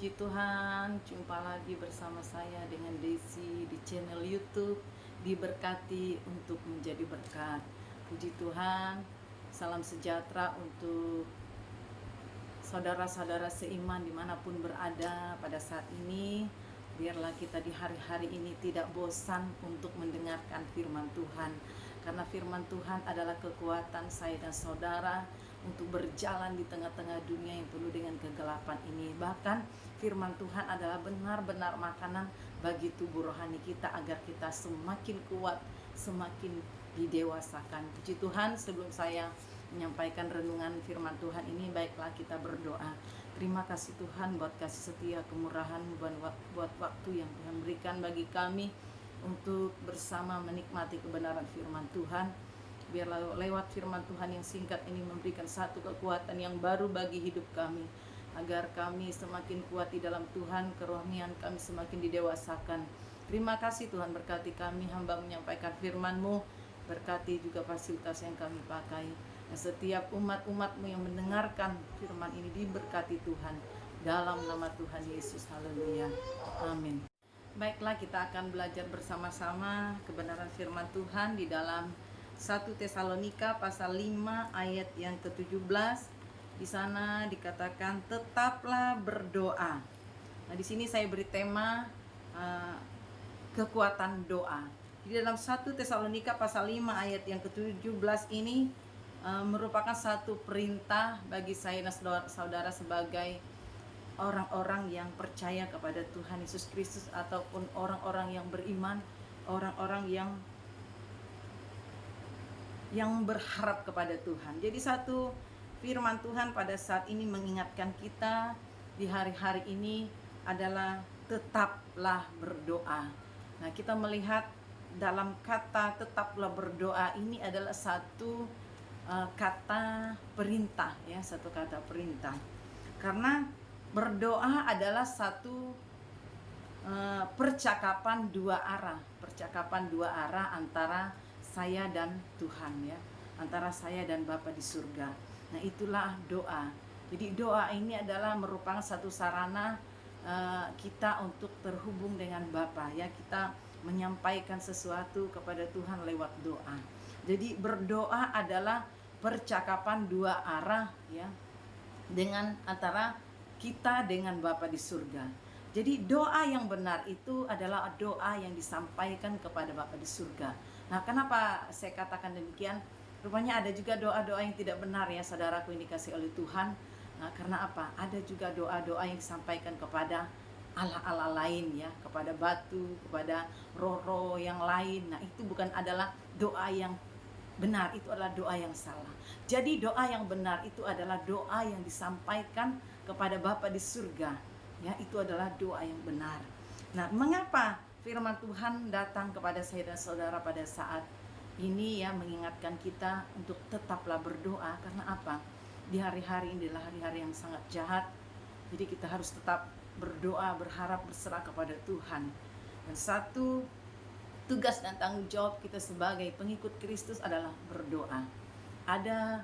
Puji Tuhan, jumpa lagi bersama saya dengan Desi di channel YouTube Diberkati untuk Menjadi Berkat. Puji Tuhan, salam sejahtera untuk saudara-saudara seiman dimanapun berada pada saat ini. Biarlah kita di hari-hari ini tidak bosan untuk mendengarkan firman Tuhan, karena firman Tuhan adalah kekuatan saya dan saudara untuk berjalan di tengah-tengah dunia yang penuh dengan kegelapan ini. Bahkan firman Tuhan adalah benar-benar makanan bagi tubuh rohani kita, agar kita semakin kuat, semakin didewasakan. Puji Tuhan, sebelum saya menyampaikan renungan firman Tuhan ini, baiklah kita berdoa. Terima kasih Tuhan buat kasih setia, kemurahan, buat waktu yang Tuhan berikan bagi kami untuk bersama menikmati kebenaran firman Tuhan. Biarlah lewat firman Tuhan yang singkat ini memberikan satu kekuatan yang baru bagi hidup kami, agar kami semakin kuat di dalam Tuhan, kerohanian kami semakin didewasakan. Terima kasih Tuhan, berkati kami hamba menyampaikan firman-Mu, berkati juga fasilitas yang kami pakai. Dan setiap umat-umat-Mu yang mendengarkan firman ini diberkati Tuhan, dalam nama Tuhan Yesus, haleluya, amin. Baiklah, kita akan belajar bersama-sama kebenaran firman Tuhan di dalam 1 Tesalonika pasal 5 ayat yang ke-17. Di sana dikatakan tetaplah berdoa. Nah, di sini saya beri tema kekuatan doa. Di dalam 1 Tesalonika pasal 5 ayat yang ke-17 ini merupakan satu perintah bagi saya dan saudara sebagai orang-orang yang percaya kepada Tuhan Yesus Kristus, ataupun orang-orang yang beriman, orang-orang yang berharap kepada Tuhan. Jadi satu firman Tuhan pada saat ini mengingatkan kita di hari-hari ini adalah tetaplah berdoa. Nah, kita melihat dalam kata tetaplah berdoa ini adalah satu kata perintah, ya, satu kata perintah. Karena berdoa adalah satu percakapan dua arah antara saya dan Tuhan, ya, antara saya dan Bapa di surga. Nah, itulah doa. Jadi doa ini adalah merupakan satu sarana kita untuk terhubung dengan Bapa, ya. Kita menyampaikan sesuatu kepada Tuhan lewat doa. Jadi berdoa adalah percakapan dua arah, ya, dengan antara kita dengan Bapa di surga. Jadi doa yang benar itu adalah doa yang disampaikan kepada Bapa di surga. Nah, kenapa saya katakan demikian? Rupanya ada juga doa-doa yang tidak benar, ya, saudaraku yang dikasih oleh Tuhan. Nah, karena apa? Ada juga doa-doa yang disampaikan kepada Allah-Allah lain, ya, kepada batu, kepada roh-roh yang lain. Nah, itu bukan adalah doa yang benar, itu adalah doa yang salah. Jadi doa yang benar itu adalah doa yang disampaikan kepada Bapa di surga, ya, itu adalah doa yang benar. Nah, mengapa firman Tuhan datang kepada saya dan saudara pada saat ini, ya, mengingatkan kita untuk tetaplah berdoa? Karena apa? Di hari-hari ini adalah hari-hari yang sangat jahat. Jadi kita harus tetap berdoa, berharap, berserah kepada Tuhan. Dan satu tugas dan tanggung jawab kita sebagai pengikut Kristus adalah berdoa. Ada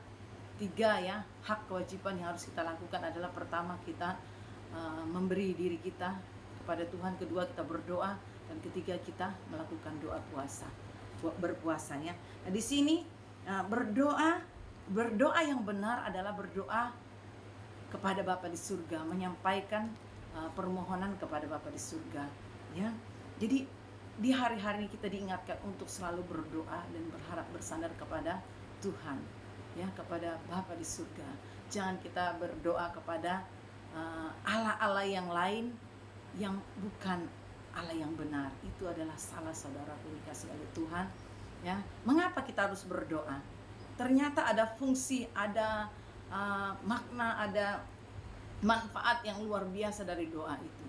3, ya, hak kewajiban yang harus kita lakukan adalah: pertama, kita memberi diri kita kepada Tuhan, kedua, kita berdoa, dan ketiga, kita melakukan doa puasa, berpuasa, ya. Nah, di sini berdoa yang benar adalah berdoa kepada Bapa di surga, menyampaikan permohonan kepada Bapa di surga, ya. Jadi di hari-hari kita diingatkan untuk selalu berdoa dan berharap bersandar kepada Tuhan, ya, kepada Bapa di surga. Jangan kita berdoa kepada Allah-Allah yang lain yang bukan Allah yang benar. Itu adalah salah, saudara yang dikasih oleh Tuhan, ya. Mengapa kita harus berdoa? Ternyata ada fungsi, ada makna, ada manfaat yang luar biasa dari doa itu.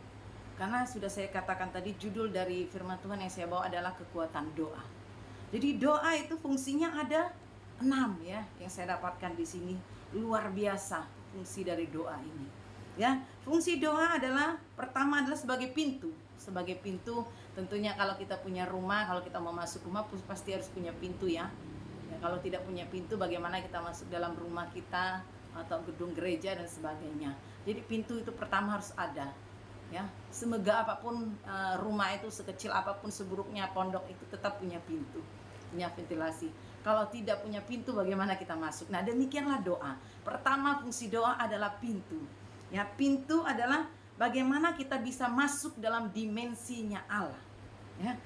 Karena sudah saya katakan tadi, judul dari firman Tuhan yang saya bawa adalah kekuatan doa. Jadi doa itu fungsinya ada 6, ya, yang saya dapatkan di sini. Luar biasa fungsi dari doa ini, ya. Fungsi doa adalah, pertama adalah sebagai pintu. Sebagai pintu, tentunya kalau kita punya rumah, kalau kita mau masuk rumah pasti harus punya pintu, ya. Ya, kalau tidak punya pintu, bagaimana kita masuk dalam rumah kita atau gedung gereja dan sebagainya. Jadi pintu itu pertama harus ada. ya. Semegah apapun rumah itu, sekecil apapun, seburuknya pondok itu, tetap punya pintu, punya ventilasi. Kalau tidak punya pintu, bagaimana kita masuk? Nah, demikianlah doa. Pertama, fungsi doa adalah pintu. Ya, pintu adalah bagaimana kita bisa masuk dalam dimensinya Allah. Ya,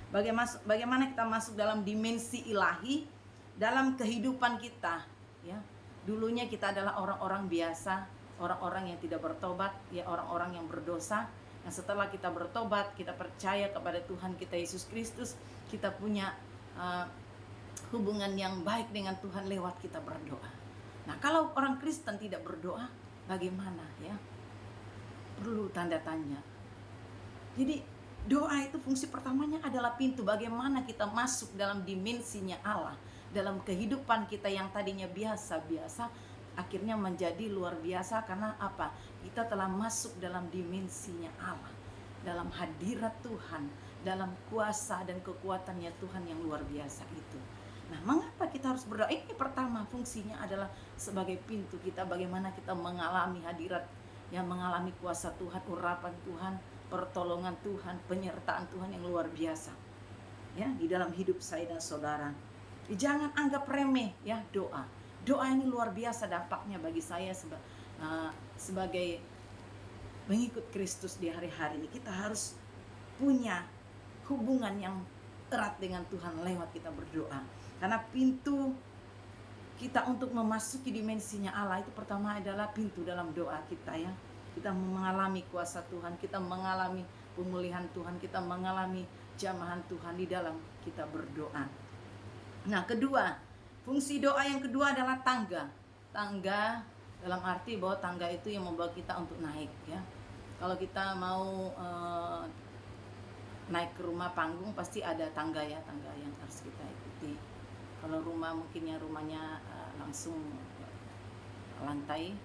bagaimana kita masuk dalam dimensi ilahi dalam kehidupan kita. Ya, dulunya kita adalah orang-orang biasa, orang-orang yang tidak bertobat, ya, orang-orang yang berdosa. Yang setelah kita bertobat, kita percaya kepada Tuhan kita Yesus Kristus, kita punya hubungan yang baik dengan Tuhan lewat kita berdoa. Nah, kalau orang Kristen tidak berdoa, bagaimana ya? Perlu tanda tanya. Jadi doa itu fungsi pertamanya adalah pintu. Bagaimana kita masuk dalam dimensinya Allah, dalam kehidupan kita yang tadinya biasa-biasa, akhirnya menjadi luar biasa. Karena apa? Kita telah masuk dalam dimensinya Allah, dalam hadirat Tuhan, dalam kuasa dan kekuatannya Tuhan yang luar biasa itu. Nah, mengapa kita harus berdoa? Ini pertama, fungsinya adalah sebagai pintu kita, bagaimana kita mengalami hadirat, yang mengalami kuasa Tuhan, urapan Tuhan, pertolongan Tuhan, penyertaan Tuhan yang luar biasa, ya, di dalam hidup saya dan saudara. Jangan anggap remeh ya doa. Doa ini luar biasa dampaknya bagi saya sebagai mengikut Kristus di hari-hari ini. Kita harus punya hubungan yang erat dengan Tuhan lewat kita berdoa. Karena pintu kita untuk memasuki dimensinya Allah itu pertama adalah pintu dalam doa kita ya. Kita mengalami kuasa Tuhan, kita mengalami pemulihan Tuhan, kita mengalami jamahan Tuhan di dalam kita berdoa. Nah, kedua, fungsi doa yang kedua adalah tangga. Tangga dalam arti bahwa tangga itu yang membawa kita untuk naik ya. Kalau kita mau naik ke rumah panggung, pasti ada tangga ya, tangga yang harus kita ikuti. Kalau rumah mungkin ya rumahnya langsung lantai,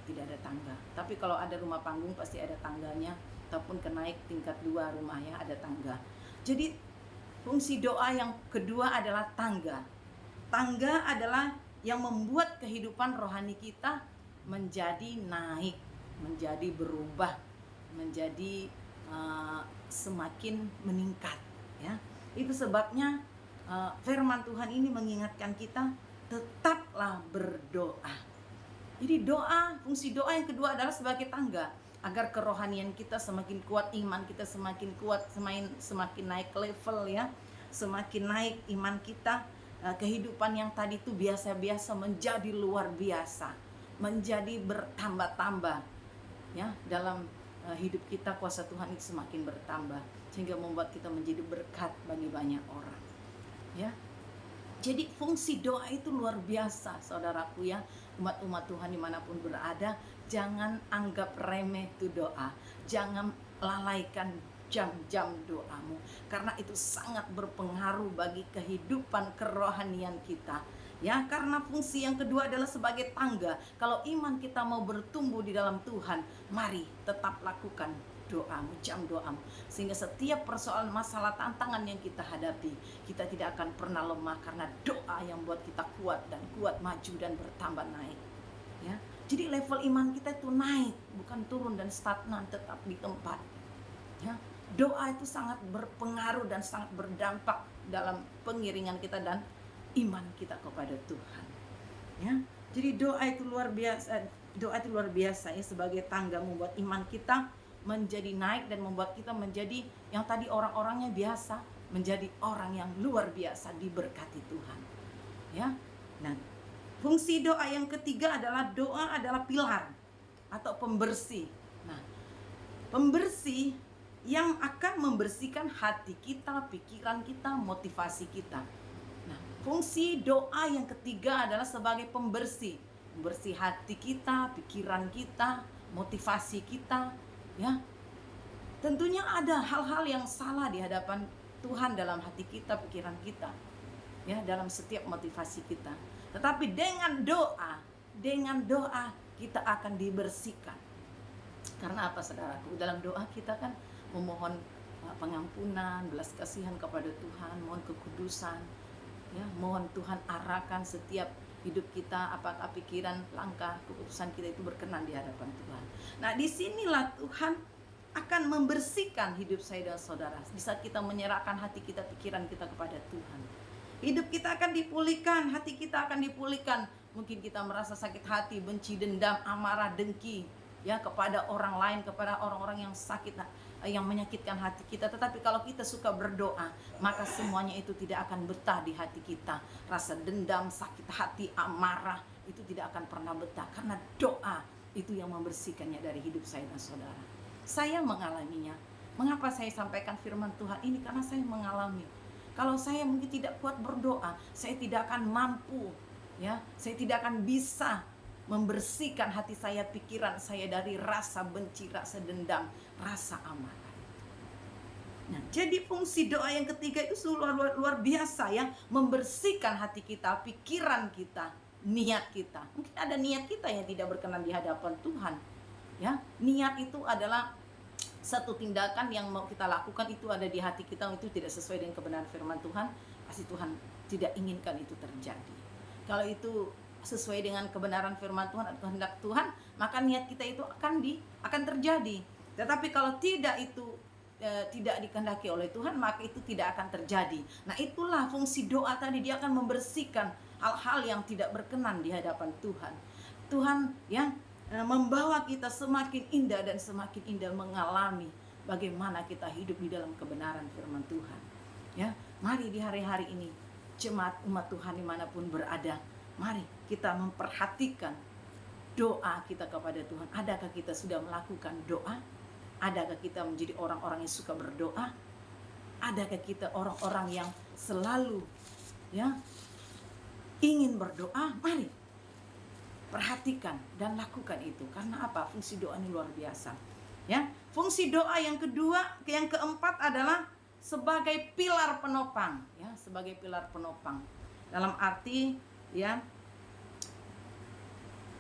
tidak ada tangga. Tapi kalau ada rumah panggung pasti ada tangganya, ataupun kenaik tingkat 2 rumah ya, ada tangga. Jadi fungsi doa yang kedua adalah tangga. Tangga adalah yang membuat kehidupan rohani kita menjadi naik, menjadi berubah, menjadi semakin meningkat ya. Itu sebabnya firman Tuhan ini mengingatkan kita tetaplah berdoa. Jadi doa, fungsi doa yang kedua adalah sebagai tangga agar kerohanian kita semakin kuat, iman kita semakin kuat, semakin naik level ya, semakin naik iman kita, kehidupan yang tadi itu biasa-biasa menjadi luar biasa, menjadi bertambah-tambah ya. Dalam hidup kita kuasa Tuhan itu semakin bertambah sehingga membuat kita menjadi berkat bagi banyak orang ya. Jadi fungsi doa itu luar biasa saudaraku ya. Umat-umat Tuhan dimanapun berada, jangan anggap remeh itu doa. Jangan lalaikan jam-jam doamu, karena itu sangat berpengaruh bagi kehidupan kerohanian kita ya. Karena fungsi yang kedua adalah sebagai tangga. Kalau iman kita mau bertumbuh di dalam Tuhan, mari tetap lakukan doamu, jam doamu, sehingga setiap persoalan, masalah, tantangan yang kita hadapi, kita tidak akan pernah lemah, karena doa yang buat kita kuat dan kuat, maju dan bertambah naik ya. Jadi level iman kita itu naik, bukan turun dan stagnan, tetap di tempat ya. Doa itu sangat berpengaruh dan sangat berdampak dalam pengiringan kita dan iman kita kepada Tuhan ya. Jadi doa itu luar biasa ya, sebagai tangga membuat iman kita menjadi naik dan membuat kita menjadi yang tadi orang-orangnya biasa menjadi orang yang luar biasa diberkati Tuhan ya. Nah, fungsi doa yang ketiga adalah doa adalah pilar atau pembersih. Nah, pembersih yang akan membersihkan hati kita, pikiran kita, motivasi kita. Nah, fungsi doa yang ketiga adalah sebagai pembersih, membersih hati kita, pikiran kita, motivasi kita ya. Tentunya ada hal-hal yang salah di hadapan Tuhan dalam hati kita, pikiran kita ya, dalam setiap motivasi kita. Tetapi dengan doa kita akan dibersihkan. Karena apa saudaraku? Dalam doa kita kan memohon pengampunan, belas kasihan kepada Tuhan, mohon kekudusan ya, mohon Tuhan arahkan setiap hidup kita, apakah pikiran, langkah, keputusan kita itu berkenan di hadapan Tuhan. Nah, disinilah Tuhan akan membersihkan hidup saya dan saudara. Di saat kita menyerahkan hati kita, pikiran kita kepada Tuhan, hidup kita akan dipulihkan, hati kita akan dipulihkan. Mungkin kita merasa sakit hati, benci, dendam, amarah, dengki, ya, kepada orang lain, kepada orang-orang yang sakit, yang menyakitkan hati kita. Tetapi kalau kita suka berdoa, maka semuanya itu tidak akan betah di hati kita. Rasa dendam, sakit hati, amarah itu tidak akan pernah betah, karena doa itu yang membersihkannya dari hidup saya dan saudara. Saya mengalaminya. Mengapa saya sampaikan firman Tuhan ini? Karena saya mengalami. Kalau saya mungkin tidak kuat berdoa, saya tidak akan mampu, ya, saya tidak akan bisa membersihkan hati saya, pikiran saya dari rasa benci, rasa dendam, rasa amarah. Nah, jadi fungsi doa yang ketiga itu luar biasa, ya, membersihkan hati kita, pikiran kita, niat kita. Mungkin ada niat kita yang tidak berkenan di hadapan Tuhan, ya. Niat itu adalah satu tindakan yang mau kita lakukan, itu ada di hati kita, itu tidak sesuai dengan kebenaran firman Tuhan, pasti Tuhan tidak inginkan itu terjadi. Kalau itu sesuai dengan kebenaran firman Tuhan atau kehendak Tuhan, maka niat kita itu akan terjadi. Tetapi kalau tidak, itu tidak dikehendaki oleh Tuhan, maka itu tidak akan terjadi. Nah, itulah fungsi doa tadi, dia akan membersihkan hal-hal yang tidak berkenan di hadapan Tuhan. Tuhan yang membawa kita semakin indah dan semakin indah mengalami bagaimana kita hidup di dalam kebenaran firman Tuhan. Ya, mari di hari-hari ini, jemaat umat Tuhan dimanapun berada, mari kita memperhatikan doa kita kepada Tuhan. Adakah kita sudah melakukan doa? Adakah kita menjadi orang-orang yang suka berdoa? Adakah kita orang-orang yang selalu, ya, ingin berdoa? Mari perhatikan dan lakukan itu. Karena apa? Fungsi doa ini luar biasa, ya. Fungsi doa yang kedua, yang keempat adalah sebagai pilar penopang, ya, sebagai pilar penopang. Dalam arti, ya,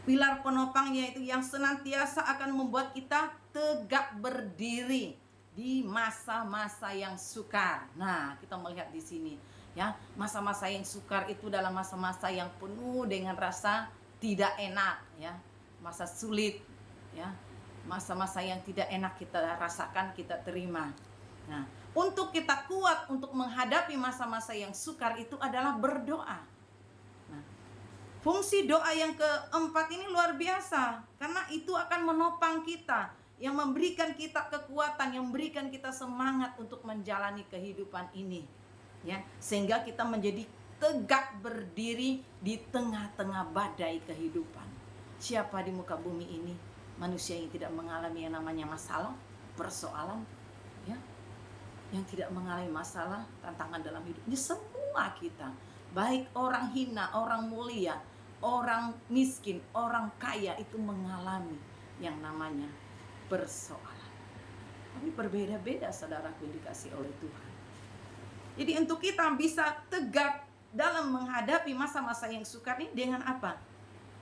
pilar penopang yaitu yang senantiasa akan membuat kita tegak berdiri di masa-masa yang sukar. Nah, kita melihat di sini, ya, masa-masa yang sukar itu dalam masa-masa yang penuh dengan rasa tidak enak, ya, masa sulit, ya, masa-masa yang tidak enak kita rasakan, kita terima. Nah, untuk kita kuat untuk menghadapi masa-masa yang sukar itu adalah berdoa. Nah, fungsi doa yang keempat ini luar biasa, karena itu akan menopang kita, yang memberikan kita kekuatan, yang memberikan kita semangat untuk menjalani kehidupan ini, ya, sehingga kita menjadi tegak berdiri di tengah-tengah badai kehidupan. Siapa di muka bumi ini manusia yang tidak mengalami yang namanya masalah, persoalan, ya, yang tidak mengalami masalah, tantangan dalam hidupnya? Semua kita, baik orang hina, orang mulia, orang miskin, orang kaya, itu mengalami yang namanya persoalan. Tapi berbeda-beda, saudaraku, dikasih oleh Tuhan. Jadi untuk kita bisa tegak dalam menghadapi masa-masa yang sukar ini dengan apa?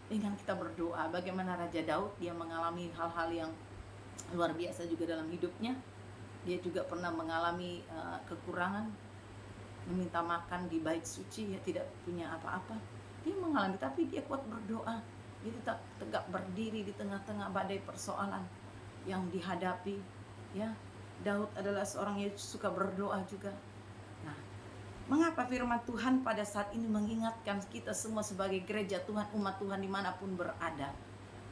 Dengan kita berdoa. Bagaimana Raja Daud, dia mengalami hal-hal yang luar biasa juga dalam hidupnya. Dia juga pernah mengalami kekurangan, meminta makan di bait suci, ya, tidak punya apa-apa. Dia mengalami, tapi dia kuat berdoa. Dia tetap tegak berdiri di tengah-tengah badai persoalan yang dihadapi, ya. Daud adalah seorang yang suka berdoa juga. Nah, mengapa firman Tuhan pada saat ini mengingatkan kita semua sebagai gereja Tuhan, umat Tuhan dimanapun berada?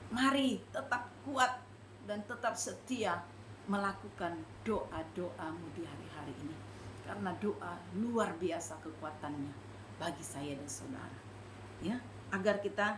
Mari tetap kuat dan tetap setia melakukan doa-doamu di hari-hari ini. Karena doa luar biasa kekuatannya bagi saya dan saudara, ya, agar kita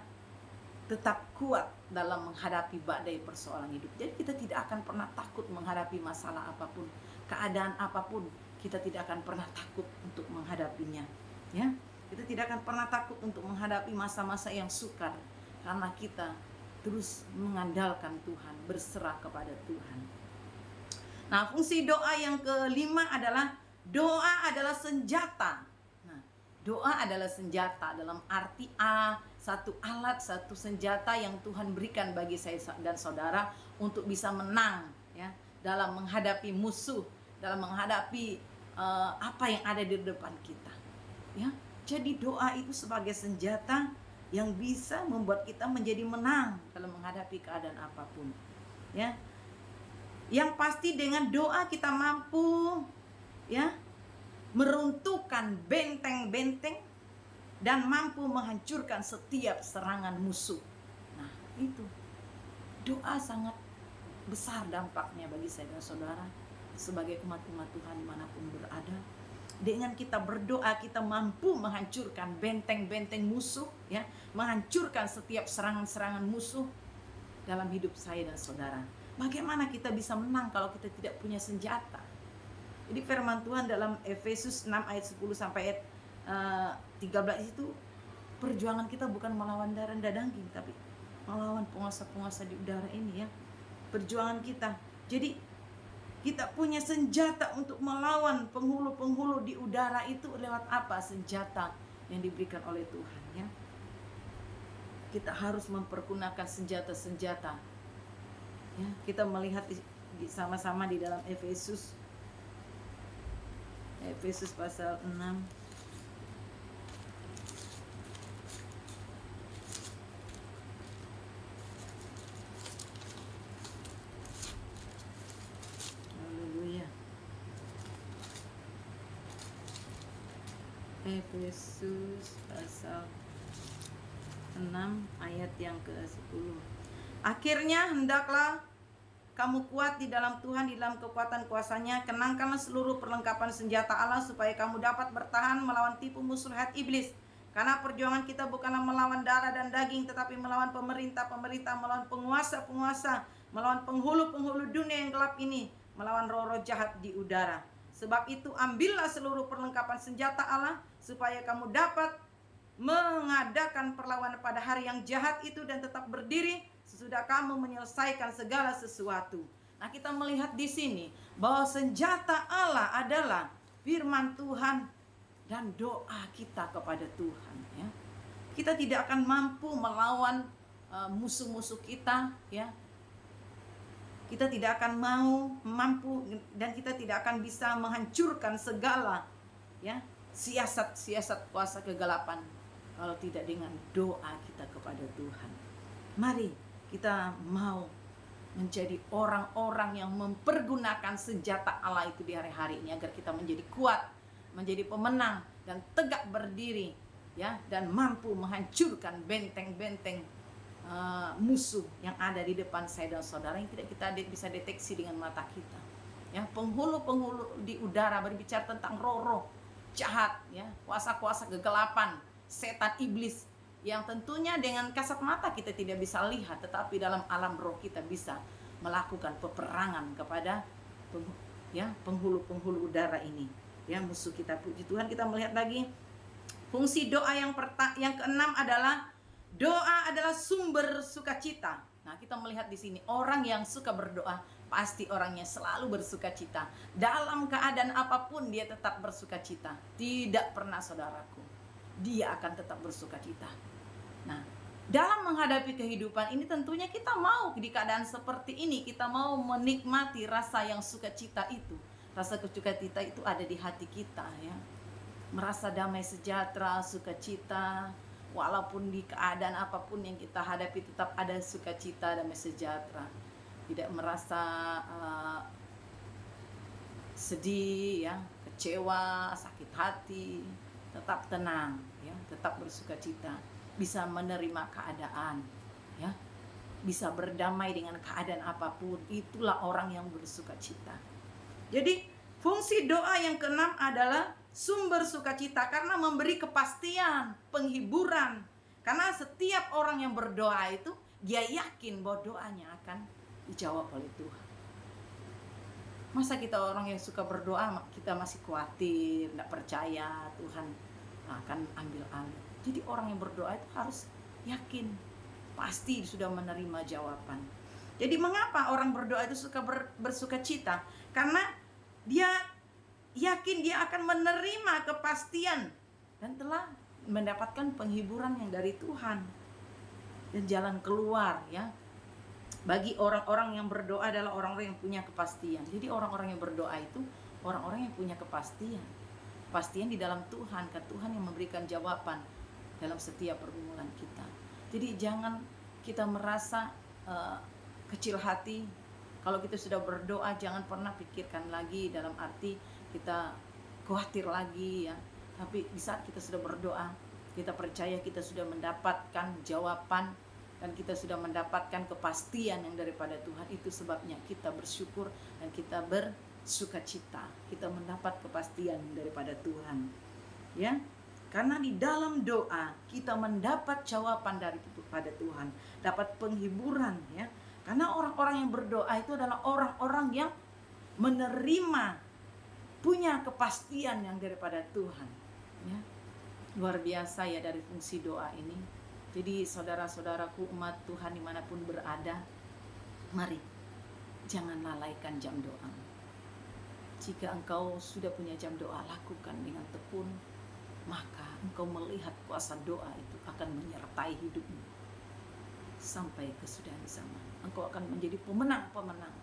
tetap kuat dalam menghadapi badai persoalan hidup. Jadi kita tidak akan pernah takut menghadapi masalah apapun, keadaan apapun. Kita tidak akan pernah takut untuk menghadapinya, ya. Kita tidak akan pernah takut untuk menghadapi masa-masa yang sukar, karena kita terus mengandalkan Tuhan, berserah kepada Tuhan. Nah, fungsi doa yang kelima adalah doa adalah senjata. Nah, doa adalah senjata dalam arti satu alat, satu senjata yang Tuhan berikan bagi saya dan saudara untuk bisa menang, ya, dalam menghadapi musuh, dalam menghadapi apa yang ada di depan kita, ya. Jadi doa itu sebagai senjata yang bisa membuat kita menjadi menang dalam menghadapi keadaan apapun, ya. Yang pasti dengan doa kita mampu ya meruntuhkan benteng-benteng dan mampu menghancurkan setiap serangan musuh. Nah, itu doa sangat besar dampaknya bagi saya dan saudara sebagai umat-umat Tuhan dimanapun berada. Dengan kita berdoa, kita mampu menghancurkan benteng-benteng musuh, ya, menghancurkan setiap serangan-serangan musuh dalam hidup saya dan saudara. Bagaimana kita bisa menang kalau kita tidak punya senjata? Jadi firman Tuhan dalam Efesus 6 ayat 10 sampai ayat 13 itu, perjuangan kita bukan melawan darah dan daging, tapi melawan penguasa-penguasa di udara ini ya. Perjuangan kita. Jadi kita punya senjata untuk melawan penghulu-penghulu di udara itu lewat apa? Senjata yang diberikan oleh Tuhan ya. Kita harus mempergunakan senjata-senjata. Ya, kita melihat sama-sama di dalam Efesus pasal 6. Efesus pasal 6 ayat yang ke-10. Akhirnya hendaklah kamu kuat di dalam Tuhan, di dalam kekuatan kuasanya. Kenangkanlah seluruh perlengkapan senjata Allah supaya kamu dapat bertahan melawan tipu muslihat iblis. Karena perjuangan kita bukanlah melawan darah dan daging, tetapi melawan pemerintah-pemerintah, melawan penguasa-penguasa, melawan penghulu-penghulu dunia yang gelap ini, melawan roh-roh jahat di udara. Sebab itu ambillah seluruh perlengkapan senjata Allah supaya kamu dapat mengadakan perlawanan pada hari yang jahat itu dan tetap berdiri sesudah kamu menyelesaikan segala sesuatu. Nah, kita melihat di sini bahwa senjata Allah adalah firman Tuhan dan doa kita kepada Tuhan ya. Kita tidak akan mampu melawan musuh-musuh kita ya. Kita tidak akan mampu dan kita tidak akan bisa menghancurkan segala ya siasat-siasat kuasa kegelapan kalau tidak dengan doa kita kepada Tuhan. Mari kita mau menjadi orang-orang yang mempergunakan senjata Allah itu di hari-hari ini agar kita menjadi kuat, menjadi pemenang dan tegak berdiri ya, dan mampu menghancurkan benteng-benteng musuh yang ada di depan saya dan saudara yang tidak kita bisa deteksi dengan mata kita ya. Penghulu-penghulu di udara berbicara tentang roh-roh jahat ya, kuasa-kuasa kegelapan, setan iblis yang tentunya dengan kasat mata kita tidak bisa lihat, tetapi dalam alam roh kita bisa melakukan peperangan kepada penghulu-penghulu udara ini ya, musuh kita. Puji Tuhan, kita melihat lagi fungsi doa yang keenam adalah doa adalah sumber sukacita. Nah, kita melihat di sini orang yang suka berdoa pasti orangnya selalu bersukacita. Dalam keadaan apapun dia tetap bersukacita. Tidak pernah, saudaraku, dia akan tetap bersukacita. Nah, dalam menghadapi kehidupan ini tentunya kita mau di keadaan seperti ini, kita mau menikmati rasa yang sukacita itu. Rasa sukacita itu ada di hati kita ya. Merasa damai sejahtera, sukacita. Walaupun di keadaan apapun yang kita hadapi tetap ada sukacita, damai sejahtera. Tidak merasa sedih ya, kecewa, sakit hati, tetap tenang ya, tetap bersukacita, bisa menerima keadaan ya, bisa berdamai dengan keadaan apapun. Itulah orang yang bersukacita. Jadi fungsi doa yang keenam adalah sumber sukacita karena memberi kepastian, penghiburan. Karena setiap orang yang berdoa itu dia yakin bahwa doanya akan dijawab oleh Tuhan. Masa kita orang yang suka berdoa kita masih khawatir, tidak percaya Tuhan akan ambil alih. Jadi orang yang berdoa itu harus yakin, pasti sudah menerima jawaban. Jadi mengapa orang berdoa itu suka bersukacita? Karena dia yakin dia akan menerima kepastian dan telah mendapatkan penghiburan yang dari Tuhan dan jalan keluar ya. Bagi orang-orang yang berdoa adalah orang-orang yang punya kepastian. Jadi orang-orang yang berdoa itu orang-orang yang punya kepastian. Kepastian di dalam Tuhan, kan Tuhan yang memberikan jawaban dalam setiap pergumulan kita. Jadi jangan kita merasa kecil hati Kalau kita sudah berdoa, jangan pernah pikirkan lagi dalam arti kita khawatir lagi ya. Tapi di saat kita sudah berdoa, kita percaya kita sudah mendapatkan jawaban dan kita sudah mendapatkan kepastian yang daripada Tuhan. Itu sebabnya kita bersyukur dan kita bersukacita. Kita mendapat kepastian daripada Tuhan. Ya. Karena di dalam doa kita mendapat jawaban daripada Tuhan, dapat penghiburan ya. Karena orang-orang yang berdoa itu adalah orang-orang yang menerima, punya kepastian yang daripada Tuhan ya. Luar biasa ya dari fungsi doa ini. Jadi saudara-saudaraku umat Tuhan dimanapun berada, mari jangan lalaikan jam doa. Jika engkau sudah punya jam doa, lakukan dengan tekun, maka engkau melihat kuasa doa itu akan menyertai hidupmu sampai kesudahan zaman. Engkau akan menjadi pemenang-pemenang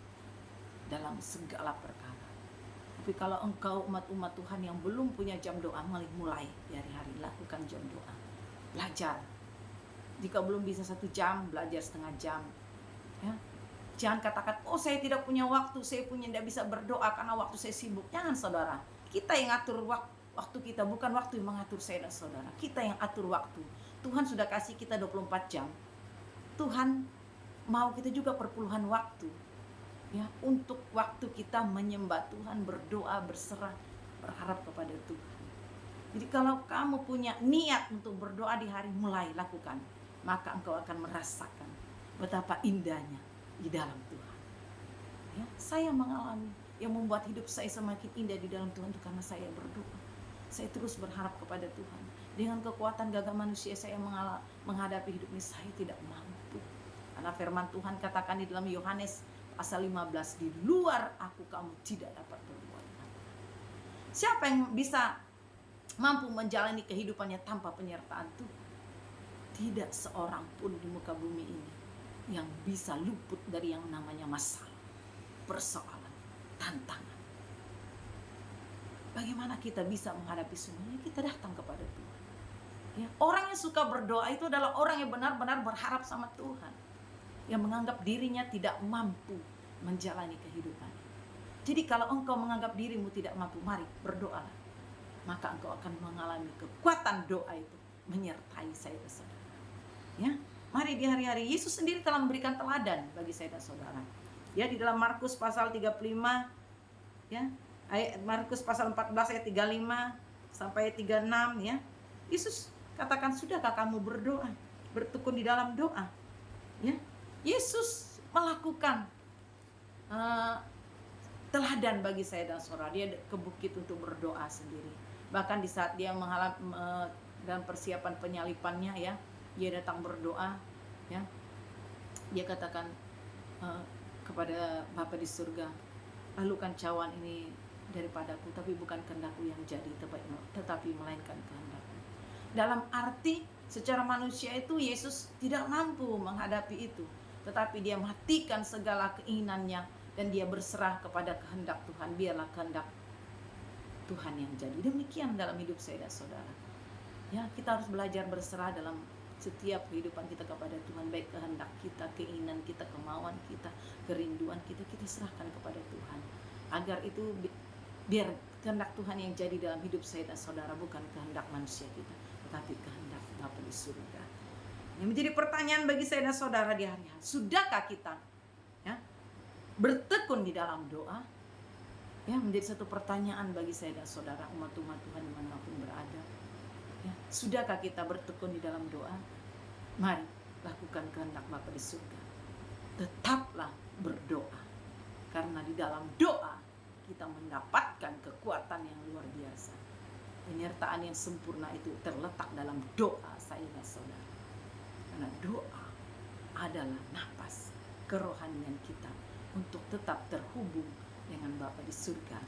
dalam segala perkara. Tapi kalau engkau umat-umat Tuhan yang belum punya jam doa, mulai di hari-hari lakukan jam doa. Belajar. Jika belum bisa 1 jam, belajar setengah jam. Ya. Jangan katakan, oh saya tidak punya waktu, saya tidak bisa berdoa karena waktu saya sibuk. Jangan saudara, kita yang atur waktu kita, bukan waktu yang mengatur saya dan saudara. Kita yang atur waktu. Tuhan sudah kasih kita 24 jam. Tuhan mau kita juga perpuluhan waktu. Ya, untuk waktu kita menyembah Tuhan, berdoa, berserah, berharap kepada Tuhan. Jadi kalau kamu punya niat untuk berdoa di hari, mulai lakukan. Maka engkau akan merasakan betapa indahnya di dalam Tuhan. Ya, saya mengalami yang membuat hidup saya semakin indah di dalam Tuhan itu karena saya berdoa. Saya terus berharap kepada Tuhan. Dengan kekuatan gagah manusia saya menghadapi hidup ini, saya tidak mampu. Karena firman Tuhan katakan di dalam Yohanes pasal 15, di luar aku kamu tidak dapat berbuat apa. Siapa yang bisa mampu menjalani kehidupannya tanpa penyertaan Tuhan? Tidak seorang pun di muka bumi ini yang bisa luput dari yang namanya masalah, persoalan, tantangan. Bagaimana kita bisa menghadapi semuanya? Kita datang kepada Tuhan. Ya, orang yang suka berdoa itu adalah orang yang benar-benar berharap sama Tuhan, yang menganggap dirinya tidak mampu menjalani kehidupan. Jadi kalau engkau menganggap dirimu tidak mampu, mari berdoalah. Maka engkau akan mengalami kekuatan doa itu menyertai saya dan saudara. Ya, mari di hari-hari Yesus sendiri telah memberikan teladan bagi saya dan saudara. Ya, di dalam Markus pasal 35 ya, Markus pasal 14 ayat 35 sampai 36 ya. Yesus katakan, sudahkah kamu berdoa, bertekun di dalam doa? Ya. Yesus melakukan teladan bagi saya dan saudara. Dia ke bukit untuk berdoa sendiri. Bahkan di saat dia dalam persiapan penyalipannya ya, dia datang berdoa ya. Dia katakan kepada Bapa di surga, lalukan cawan ini daripadaku, tapi bukan kehendakku yang jadi, tetapi melainkan kehendakmu. Dalam arti secara manusia itu Yesus tidak mampu menghadapi itu, tetapi dia matikan segala keinginannya dan dia berserah kepada kehendak Tuhan. Biarlah kehendak Tuhan yang jadi. Demikian dalam hidup saya dan saudara. Ya, kita harus belajar berserah dalam setiap kehidupan kita kepada Tuhan, baik kehendak kita, keinginan kita, kemauan kita, kerinduan kita, kita serahkan kepada Tuhan. Agar itu biar kehendak Tuhan yang jadi dalam hidup saya dan saudara, bukan kehendak manusia kita, tetapi kehendak Bapa di surga. Yang menjadi pertanyaan bagi saya dan saudara di hari-hari, sudahkah kita ya bertekun di dalam doa? Ya, menjadi satu pertanyaan bagi saya dan saudara umat-umat Tuhan dimanapun berada. Ya, sudahkah kita bertekun di dalam doa? Mari lakukan kehendak Bapa di surga. Tetaplah berdoa, karena di dalam doa kita mendapatkan kekuatan yang luar biasa. Penyertaan yang sempurna itu terletak dalam doa saya dan saudara. Karena doa adalah napas kerohanian kita untuk tetap terhubung dengan Bapa di surga.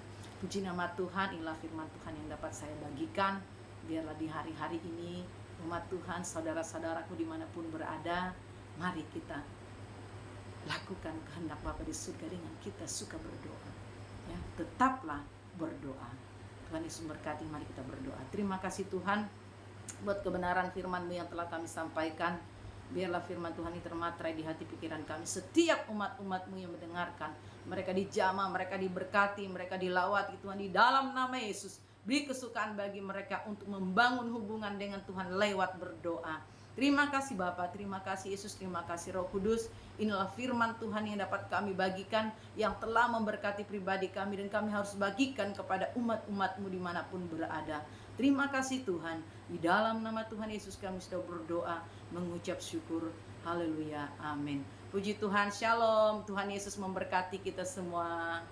Puji nama Tuhan, inilah firman Tuhan yang dapat saya bagikan. Biarlah di hari-hari ini umat Tuhan, saudara-saudaraku dimanapun berada, mari kita lakukan kehendak Bapa di surga dengan kita suka berdoa. Ya, tetaplah berdoa. Tuhan Yesus berkati, mari kita berdoa. Terima kasih Tuhan buat kebenaran firman-Mu yang telah kami sampaikan. Biarlah firman Tuhan ini termatrai di hati pikiran kami. Setiap umat-umat-Mu yang mendengarkan, mereka dijamah, mereka diberkati, mereka dilawat Tuhan di dalam nama Yesus. Beri kesukaan bagi mereka untuk membangun hubungan dengan Tuhan lewat berdoa. Terima kasih Bapa, terima kasih Yesus, terima kasih Roh Kudus. Inilah firman Tuhan yang dapat kami bagikan, yang telah memberkati pribadi kami, dan kami harus bagikan kepada umat-umat-Mu dimanapun berada. Terima kasih Tuhan. Di dalam nama Tuhan Yesus kami sudah berdoa, mengucap syukur. Haleluya, amin. Puji Tuhan, shalom. Tuhan Yesus memberkati kita semua.